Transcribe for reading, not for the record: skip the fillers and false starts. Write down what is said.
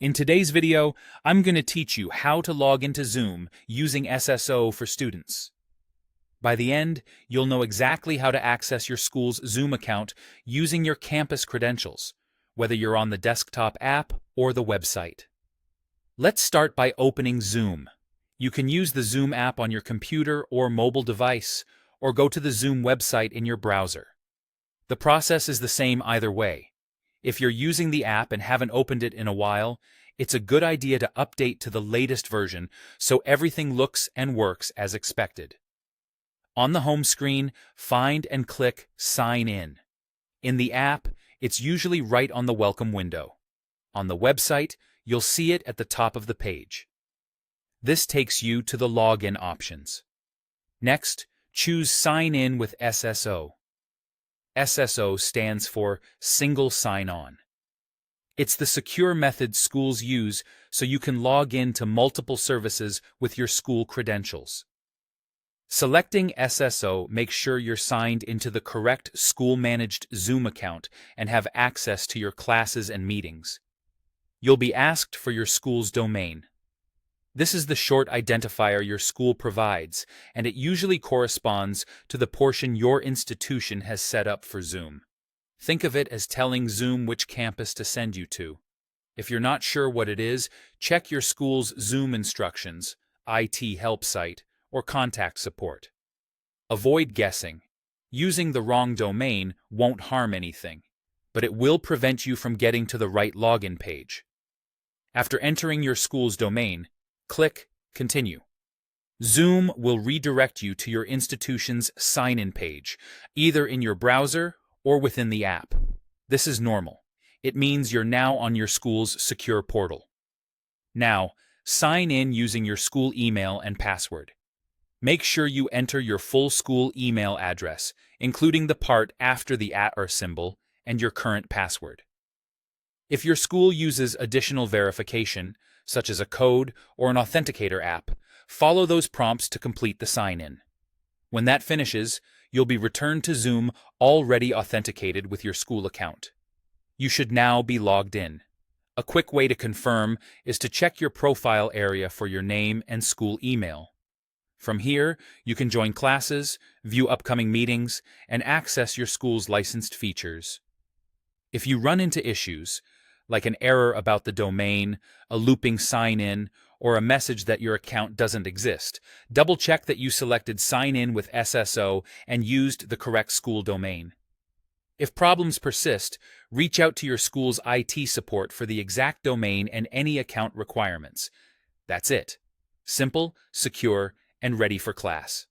In today's video, I'm going to teach you how to log into Zoom using SSO for students. By the end, you'll know exactly how to access your school's Zoom account using your campus credentials, whether you're on the desktop app or the website. Let's start by opening Zoom. You can use the Zoom app on your computer or mobile device, or go to the Zoom website in your browser. The process is the same either way. If you're using the app and haven't opened it in a while, it's a good idea to update to the latest version so everything looks and works as expected. On the home screen, find and click Sign In. In the app, it's usually right on the welcome window. On the website, you'll see it at the top of the page. This takes you to the login options. Next, choose Sign In with SSO. SSO stands for Single Sign-On. It's the secure method schools use so you can log in to multiple services with your school credentials. Selecting SSO makes sure you're signed into the correct school-managed Zoom account and have access to your classes and meetings. You'll be asked for your school's domain. This is the short identifier your school provides, and it usually corresponds to the portion your institution has set up for Zoom. Think of it as telling Zoom which campus to send you to. If you're not sure what it is, check your school's Zoom instructions, IT help site, or contact support. Avoid guessing. Using the wrong domain won't harm anything, but it will prevent you from getting to the right login page. After entering your school's domain, click Continue. Zoom will redirect you to your institution's sign-in page, either in your browser or within the app. This is normal. It means you're now on your school's secure portal. Now, sign in using your school email and password. Make sure you enter your full school email address, including the part after the @ symbol, and your current password. If your school uses additional verification, such as a code or an authenticator app, follow those prompts to complete the sign-in. When that finishes, you'll be returned to Zoom already authenticated with your school account. You should now be logged in. A quick way to confirm is to check your profile area for your name and school email. From here, you can join classes, view upcoming meetings, and access your school's licensed features. If you run into issues, like an error about the domain, a looping sign-in, or a message that your account doesn't exist, double-check that you selected Sign In with SSO and used the correct school domain. If problems persist, reach out to your school's IT support for the exact domain and any account requirements. That's it. Simple, secure, and ready for class.